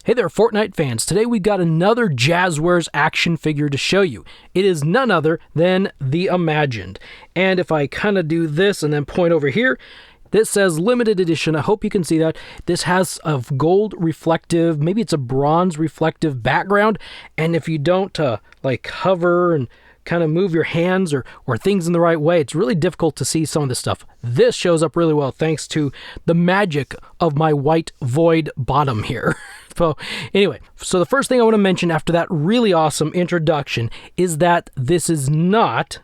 Hey there, Fortnite fans. Today we've got another Jazwares action figure to show you. It is none other than The Imagined. And if I kind of do this and then point over here, this says limited edition. I hope you can see that. This has a gold reflective, maybe it's a bronze reflective background. And if you don't hover and kind of move your hands or things in the right way, it's really difficult to see some of this stuff. This shows up really well thanks to the magic of my white void bottom here. So anyway, so the first thing I want to mention after that really awesome introduction is that this is not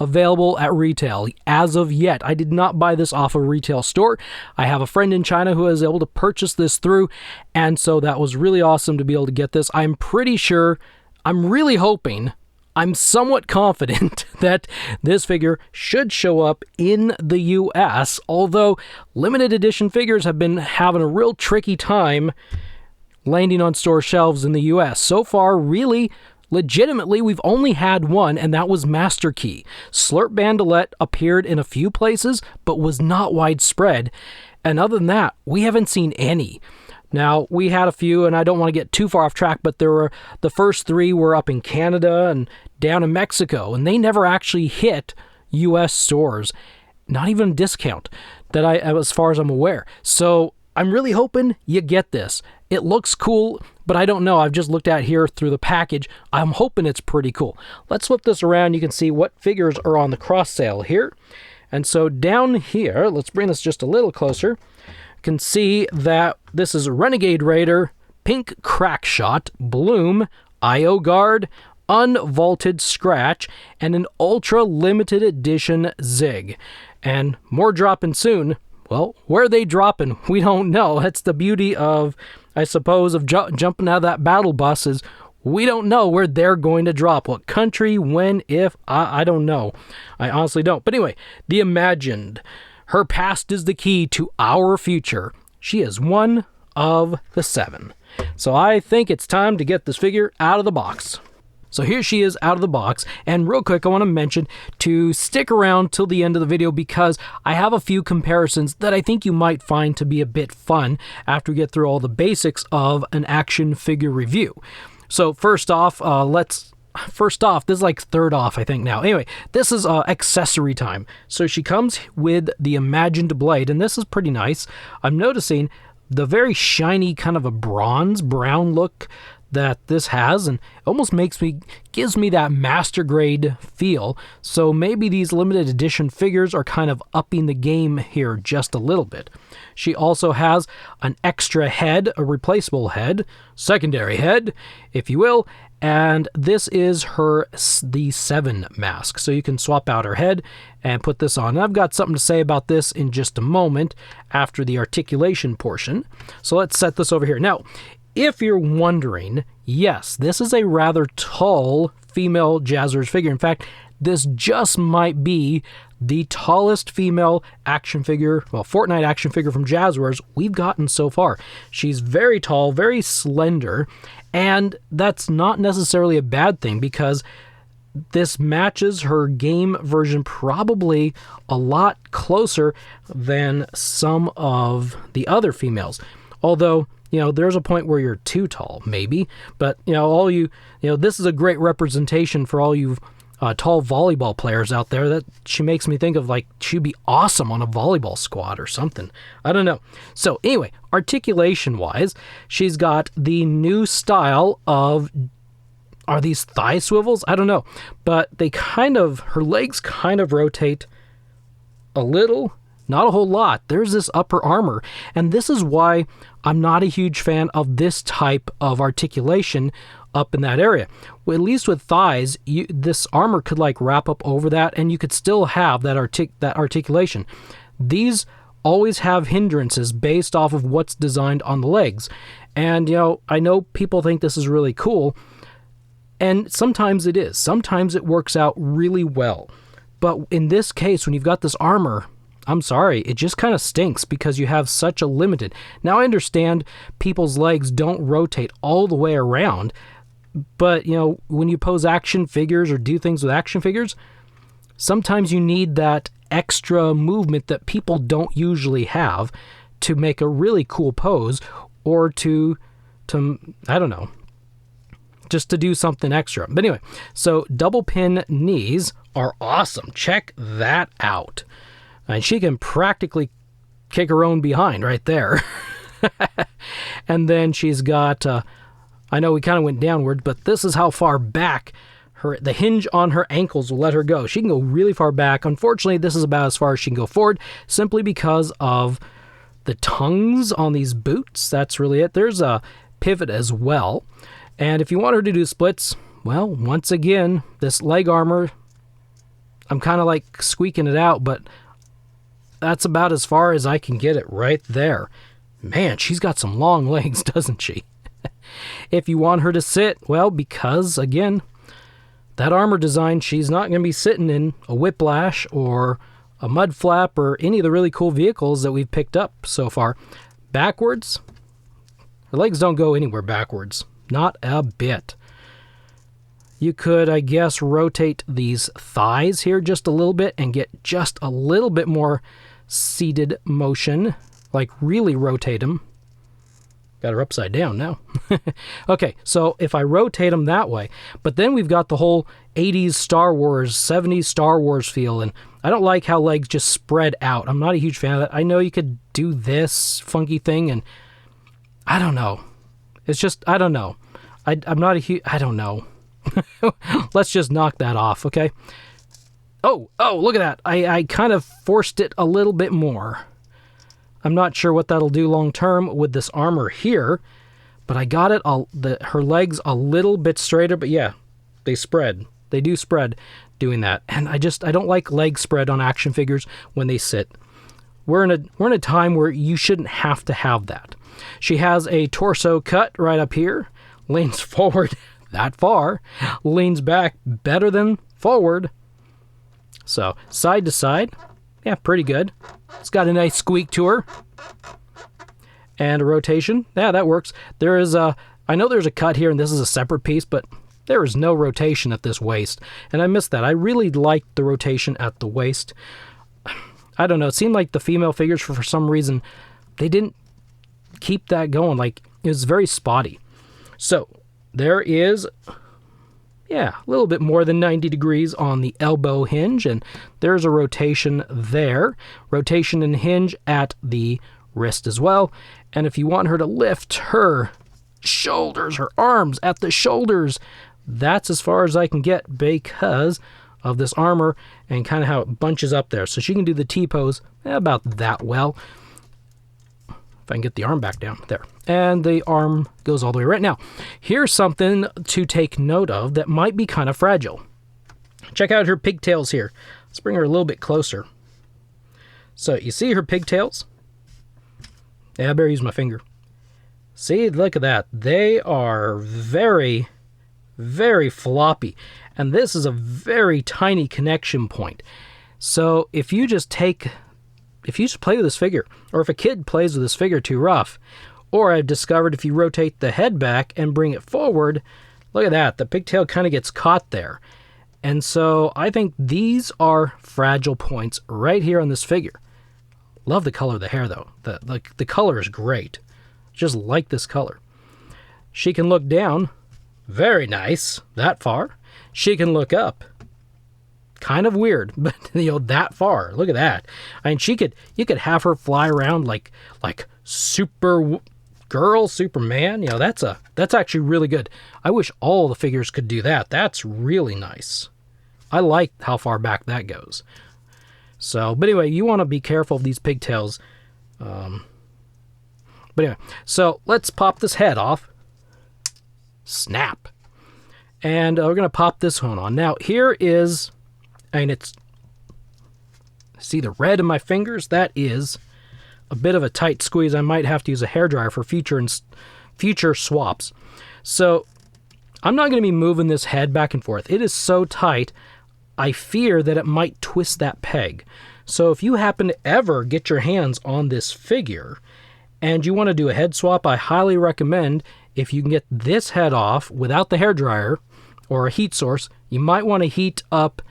available at retail as of yet. I did not buy this off a retail store. I have a friend in China who was able to purchase this through, and so that was really awesome to be able to get this. I'm pretty sure, I'm really hoping, I'm somewhat confident that this figure should show up in the US, although limited edition figures have been having a real tricky time landing on store shelves in the US. So far, really, legitimately, we've only had one, and that was Master Key. Slurp Bandolette appeared in a few places, but was not widespread. And other than that, we haven't seen any. Now, we had a few, and I don't want to get too far off track, but the first three were up in Canada and down in Mexico, and they never actually hit U.S. stores, not even a discount, as far as I'm aware. So I'm really hoping you get this. It looks cool, but I don't know. I've just looked at here through the package. I'm hoping it's pretty cool. Let's flip this around. You can see what figures are on the cross sale here. And so down here, let's bring this just a little closer. Can see that this is a Renegade Raider, Pink Crackshot, Bloom, IO Guard, Unvaulted Scratch, and an Ultra Limited Edition Zig. And more dropping soon. Well, where are they dropping? We don't know. That's the beauty of, I suppose, of jumping out of that battle bus is we don't know where they're going to drop. What country, when, if, I don't know. I honestly don't. But anyway, The Imagined. Her past is the key to our future. She is one of the 7. So I think it's time to get this figure out of the box. So here she is out of the box, and real quick I want to mention to stick around till the end of the video because I have a few comparisons that I think you might find to be a bit fun after we get through all the basics of an action figure review. So first off, this is like third off, I think now. Anyway, this is accessory time. So she comes with the Imagined blade, and this is pretty nice. I'm noticing the very shiny kind of a bronze brown look that this has, and almost gives me that master grade feel. So maybe these limited edition figures are kind of upping the game here just a little bit. She also has an extra head, a replaceable head, secondary head, if you will, and this is the 7 mask. So you can swap out her head and put this on. And I've got something to say about this in just a moment after the articulation portion. So let's set this over here. Now, if you're wondering, yes, this is a rather tall female Jazwares figure. In fact, this just might be the tallest female action figure, well, Fortnite action figure from Jazwares we've gotten so far. She's very tall, very slender, and that's not necessarily a bad thing because this matches her game version probably a lot closer than some of the other females. Although, there's a point where you're too tall, maybe, but, this is a great representation for all you tall volleyball players out there that she makes me think of like she'd be awesome on a volleyball squad or something. I don't know. So anyway, articulation-wise, she's got the new style of, are these thigh swivels? I don't know, but her legs kind of rotate a little. Not a whole lot. There's this upper armor, and this is why I'm not a huge fan of this type of articulation up in that area. Well, at least with thighs, this armor could wrap up over that, and you could still have that articulation. These always have hindrances based off of what's designed on the legs. And, I know people think this is really cool, and sometimes it is. Sometimes it works out really well. But in this case, when you've got this armor, I'm sorry, it just kind of stinks because you have such a limited. Now, I understand people's legs don't rotate all the way around, but, when you pose action figures or do things with action figures, sometimes you need that extra movement that people don't usually have to make a really cool pose, or to I don't know, just to do something extra. But anyway, so double pin knees are awesome. Check that out. And she can practically kick her own behind right there. And then she's got, I know we kind of went downward, but this is how far back the hinge on her ankles will let her go. She can go really far back. Unfortunately, this is about as far as she can go forward, simply because of the tongues on these boots. That's really it. There's a pivot as well. And if you want her to do splits, well, once again, this leg armor, I'm kind of like squeaking it out, but that's about as far as I can get it right there. Man, she's got some long legs, doesn't she? If you want her to sit, well, because, again, that armor design, she's not going to be sitting in a Whiplash or a Mud Flap or any of the really cool vehicles that we've picked up so far. Backwards, her legs don't go anywhere backwards. Not a bit. You could, I guess, rotate these thighs here just a little bit and get just a little bit more seated motion. Like really rotate them. Got her upside down now. Okay, so if I rotate them that way, but then we've got the whole 80s Star Wars, 70s Star Wars feel, and I don't like how legs just spread out. I'm not a huge fan of that. I know you could do this funky thing, and I don't know. It's just, I don't know. I'm not a huge, I don't know. Let's just knock that off, okay? Oh, look at that. I kind of forced it a little bit more. I'm not sure what that'll do long term with this armor here, but I got it her legs a little bit straighter, but yeah, they spread. They do spread doing that. And I don't like leg spread on action figures when they sit. We're in a time where you shouldn't have to have that. She has a torso cut right up here, leans forward that far, leans back better than forward. So side to side, yeah, pretty good. It's got a nice squeak to her. And a rotation. Yeah, that works. I know there's a cut here and this is a separate piece, but there is no rotation at this waist. And I missed that. I really liked the rotation at the waist. I don't know. It seemed like the female figures, for some reason, they didn't keep that going. Like, it was very spotty. So, there is, yeah, a little bit more than 90 degrees on the elbow hinge, and there's a rotation there. Rotation and hinge at the wrist as well. And if you want her to lift her shoulders, her arms at the shoulders, that's as far as I can get because of this armor and kind of how it bunches up there. So she can do the T-pose about that well. If I can get the arm back down there. And the arm goes all the way right now. Here's something to take note of that might be kind of fragile. Check out her pigtails here. Let's bring her a little bit closer. So you see her pigtails? Yeah, I better use my finger. See, look at that. They are very, very floppy. And this is a very tiny connection point. So if you just play with this figure, or if a kid plays with this figure too rough, or I've discovered if you rotate the head back and bring it forward, look at that, the pigtail kind of gets caught there. And so I think these are fragile points right here on this figure. Love the color of the hair though. The color is great. Just like this color. She can look down, very nice, that far. She can look up. Kind of weird, but that far. Look at that. I mean, you could have her fly around like Supergirl, Superman. That's actually really good. I wish all the figures could do that. That's really nice. I like how far back that goes. So, but anyway, you want to be careful of these pigtails. But anyway, so let's pop this head off. Snap. And we're going to pop this one on. Now, here is, see the red in my fingers? That is a bit of a tight squeeze. I might have to use a hairdryer for future swaps. So, I'm not going to be moving this head back and forth. It is so tight, I fear that it might twist that peg. So if you happen to ever get your hands on this figure and you want to do a head swap, I highly recommend, if you can get this head off without the hairdryer or a heat source, you might want to heat up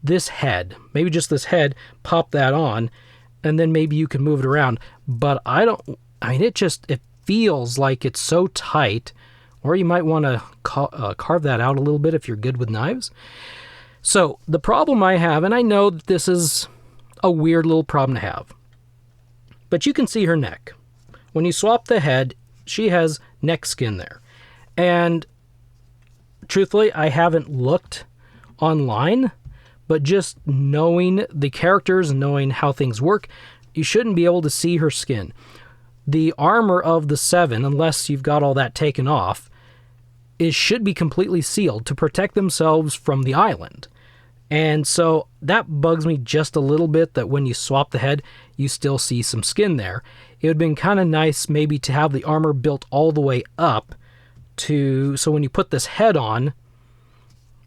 this head. Maybe just this head, pop that on, and then maybe you can move it around. But I don't I mean, it feels like it's so tight, or you might want to carve that out a little bit if you're good with knives. So the problem I have, and I know that this is a weird little problem to have, but you can see her neck. When you swap the head, she has neck skin there. And truthfully, I haven't looked online, but just knowing the characters and knowing how things work, you shouldn't be able to see her skin. The armor of the 7, unless you've got all that taken off, should be completely sealed to protect themselves from the island. And so that bugs me just a little bit, that when you swap the head, you still see some skin there. It would have been kind of nice maybe to have the armor built all the way up so when you put this head on,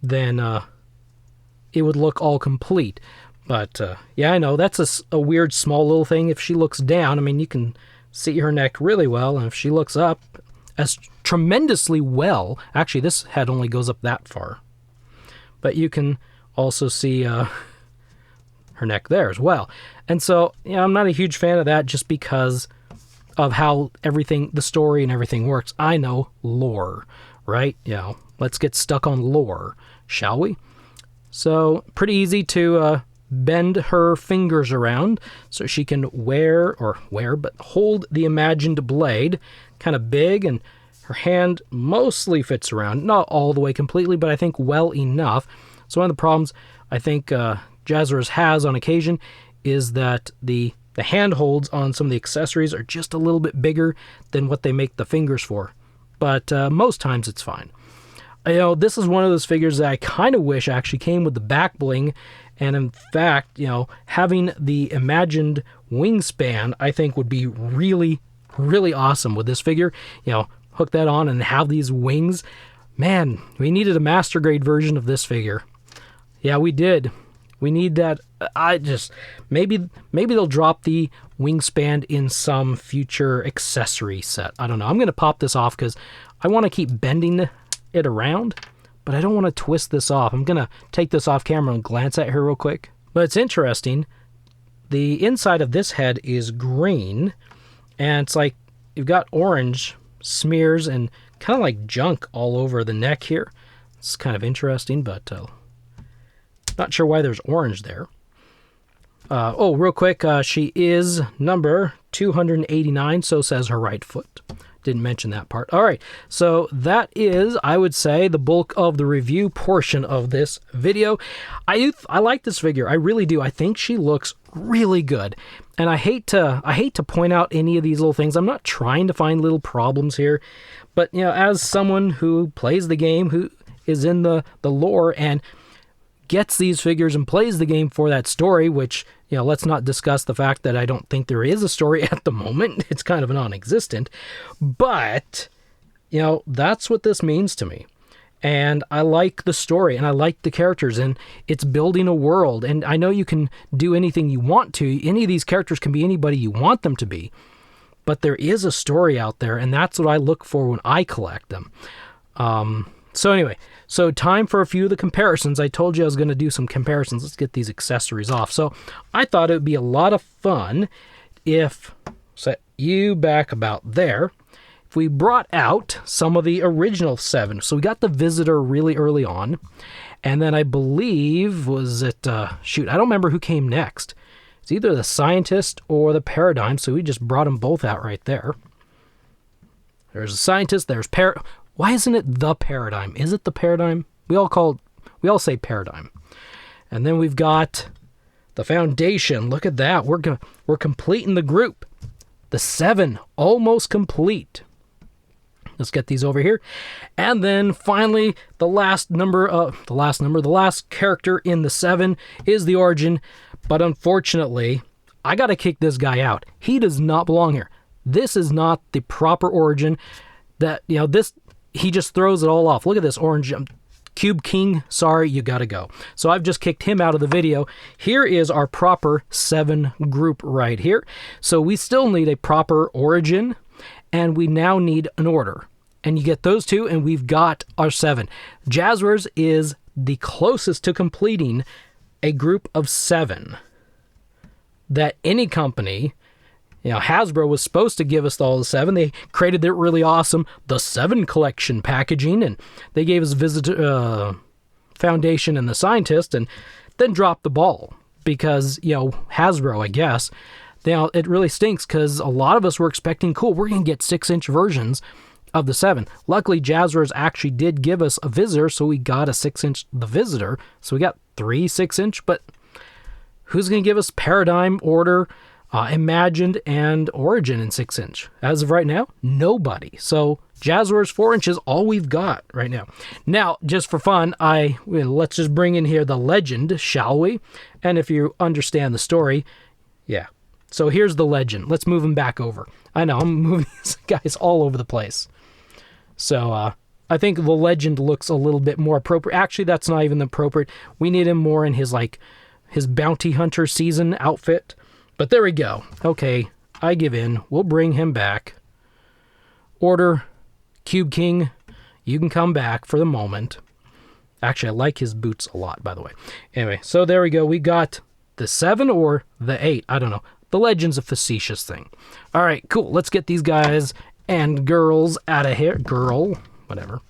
then it would look all complete. But yeah, I know that's a weird small little thing. If she looks down, I mean, you can see her neck really well, and if she looks up as tremendously well, actually this head only goes up that far, but you can also see her neck there as well. And so, yeah, I'm not a huge fan of that just because of how everything, the story and everything works. I know lore, right? Let's get stuck on lore, shall we? So, pretty easy to bend her fingers around so she can hold the imagined blade. Kind of big, and her hand mostly fits around. Not all the way completely, but I think well enough. So one of the problems I think Jazwares has on occasion is that the handholds on some of the accessories are just a little bit bigger than what they make the fingers for. But most times it's fine. This is one of those figures that I kind of wish actually came with the back bling. And in fact, having the imagined wingspan, I think would be really, really awesome with this figure. Hook that on and have these wings. Man, we needed a master grade version of this figure. Yeah, we did. We need that. Maybe they'll drop the wingspan in some future accessory set. I don't know. I'm going to pop this off because I want to keep bending it around, but I don't want to twist this off. I'm going to take this off camera and glance at her real quick. But it's interesting. The inside of this head is green, and it's like you've got orange smears and kind of like junk all over the neck here. It's kind of interesting, but not sure why there's orange there. Real quick, she is number 289, so says her right foot. Didn't mention that part. All right, so that is, I would say, the bulk of the review portion of this video. I like this figure. I really do. I think she looks really good. And I hate to point out any of these little things. I'm not trying to find little problems here. But, as someone who plays the game, who is in the lore and gets these figures and plays the game for that story, which, let's not discuss the fact that I don't think there is a story at the moment. It's kind of non-existent. But, that's what this means to me. And I like the story, and I like the characters, and it's building a world. And I know you can do anything you want to. Any of these characters can be anybody you want them to be. But there is a story out there, and that's what I look for when I collect them. So anyway, time for a few of the comparisons. I told you I was going to do some comparisons. Let's get these accessories off. So I thought it would be a lot of fun if, set you back about there, if we brought out some of the original 7. So we got the Visitor really early on. And then I believe, was it, I don't remember who came next. It's either the Scientist or the Paradigm. So we just brought them both out right there. There's a Scientist, there's Why isn't it the Paradigm? Is it the Paradigm? We all say Paradigm. And then we've got the Foundation. Look at that. We're completing the group. The 7, almost complete. Let's get these over here. And then finally, the last character in the 7 is the Origin. But unfortunately, I got to kick this guy out. He does not belong here. This is not the proper Origin. He just throws it all off. Look at this orange Cube King. Sorry, you gotta go. So I've just kicked him out of the video. Here is our proper 7 group right here. So we still need a proper Origin, and we now need an Order. And you get those 2, and we've got our 7. Jazwares is the closest to completing a group of 7 that any company, Hasbro was supposed to give us all the 7. They created their really awesome The 7 collection packaging, and they gave us Visitor, Foundation and the Scientist, and then dropped the ball because, Hasbro, I guess, it really stinks because a lot of us were expecting, cool, we're going to get 6-inch versions of the 7. Luckily, Jazwares actually did give us a Visitor, so we got a 6-inch The Visitor. So we got 3 6-inch, but who's going to give us Paradigm, Order, Imagined, and Origin in 6-inch? As of right now, nobody. So Jazwares 4-inch is all we've got right now. Now, just for fun, let's just bring in here the Legend, shall we? And if you understand the story, yeah. So here's the Legend. Let's move him back over. I know, I'm moving these guys all over the place. So, I think the Legend looks a little bit more appropriate. Actually, that's not even appropriate. We need him more in his bounty hunter season outfit. But there we go. Okay, I give in. We'll bring him back. Order, Cube King, you can come back for the moment. Actually, I like his boots a lot, by the way. Anyway, so there we go. We got the 7 or the 8. I don't know. The Legend's a facetious thing. All right, cool. Let's get these guys and girls out of here. Girl, whatever.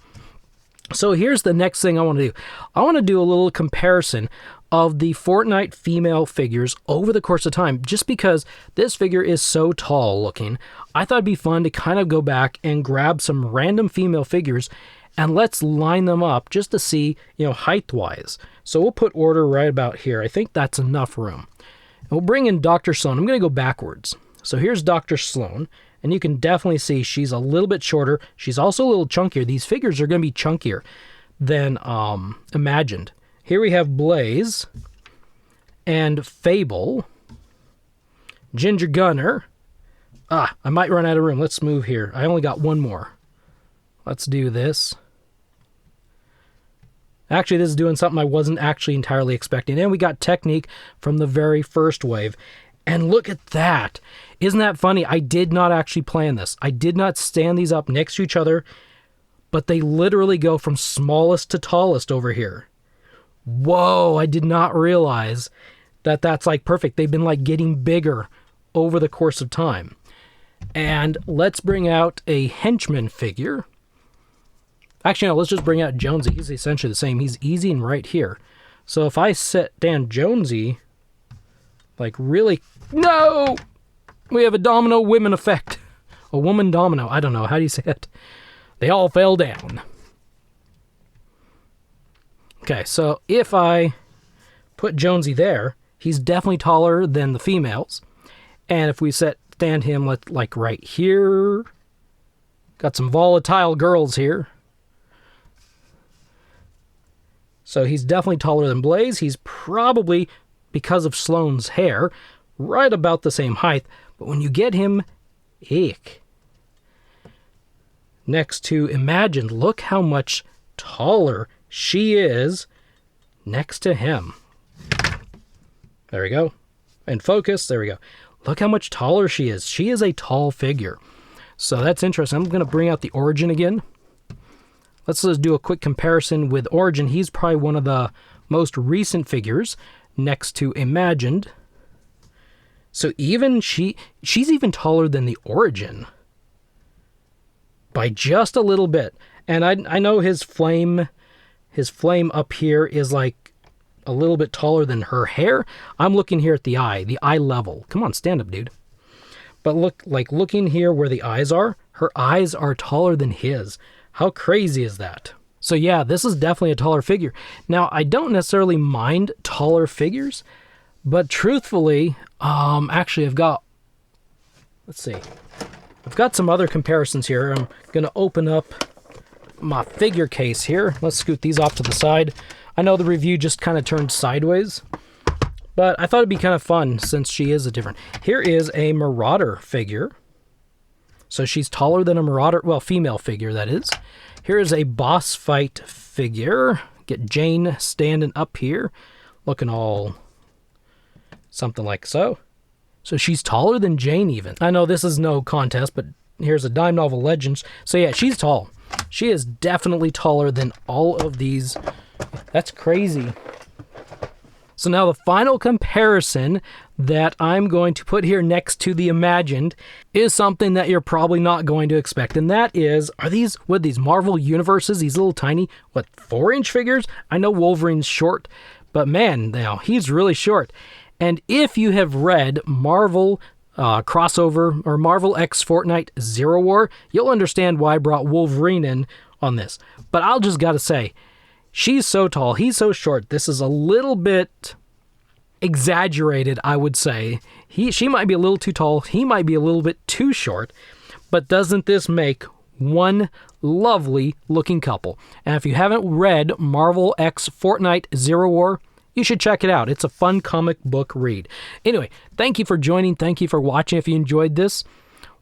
So here's the next thing I want to do. I want to do a little comparison of the Fortnite female figures over the course of time. Just because this figure is so tall looking, I thought it'd be fun to kind of go back and grab some random female figures and let's line them up just to see, height-wise. So we'll put Order right about here. I think that's enough room. And we'll bring in Dr. Sloan. I'm going to go backwards. So here's Dr. Sloan. And you can definitely see she's a little bit shorter. She's also a little chunkier. These figures are going to be chunkier than Imagined. Here we have Blaze and Fable. Ginger Gunner. I might run out of room. Let's move here. I only got one more. Let's do this. Actually, this is doing something I wasn't actually entirely expecting. And we got Technique from the very first wave. And look at that. Isn't that funny? I did not actually plan this. I did not stand these up next to each other, but they literally go from smallest to tallest over here. Whoa, I did not realize that that's perfect. They've been getting bigger over the course of time. And let's bring out a henchman figure. Actually, no, let's just bring out Jonesy. He's essentially the same. He's easy and right here. So if I set down Jonesy, really... No! We have a domino women effect. A woman domino. I don't know. How do you say it? They all fell down. Okay, so if I put Jonesy there, he's definitely taller than the females. And if we stand him right here, got some volatile girls here. So he's definitely taller than Blaze. He's probably, because of Sloane's hair, right about the same height. But when you get him, eek. Next to Imagined, look how much taller she is next to him. There we go. And focus, there we go. Look how much taller she is. She is a tall figure. So that's interesting. I'm going to bring out the Origin again. Let's just do a quick comparison with Origin. He's probably one of the most recent figures next to Imagined. So even she's even taller than the Origin. By just a little bit. And I know his flame up here is a little bit taller than her hair. I'm looking here at the eye level. Come on, stand up, dude. But looking here where the eyes are, her eyes are taller than his. How crazy is that? So yeah, this is definitely a taller figure. Now, I don't necessarily mind taller figures, but truthfully, actually I've got some other comparisons here. I'm going to open up my figure case here. Let's scoot these off to the side. I know the review just kind of turned sideways, but I thought it'd be kind of fun since she is a different. Here is a Marauder figure. So she's taller than a Marauder, well, female figure, that is. Here is a boss fight figure. Get Jane standing up here, looking all something like so. So she's taller than Jane even. I know this is no contest, but here's a Dime Novel Legends. So yeah, she's tall. She is definitely taller than all of these. That's crazy. So now the final comparison that I'm going to put here next to the Imagined is something that you're probably not going to expect, and that is, are these Marvel universes, these little tiny, 4-inch figures? I know Wolverine's short, but man, now he's really short. And if you have read Marvel crossover or Marvel x Fortnite Zero War, you'll understand why I brought Wolverine in on this. But I'll just gotta say, she's so tall, he's so short. This is a little bit exaggerated, I would say. She might be a little too tall, he might be a little bit too short, but doesn't this make one lovely looking couple? And if you haven't read Marvel x Fortnite Zero War, you should check it out. It's a fun comic book read. Anyway, thank you for joining. Thank you for watching. If you enjoyed this,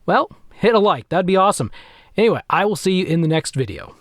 well, hit a like. That'd be awesome. Anyway, I will see you in the next video.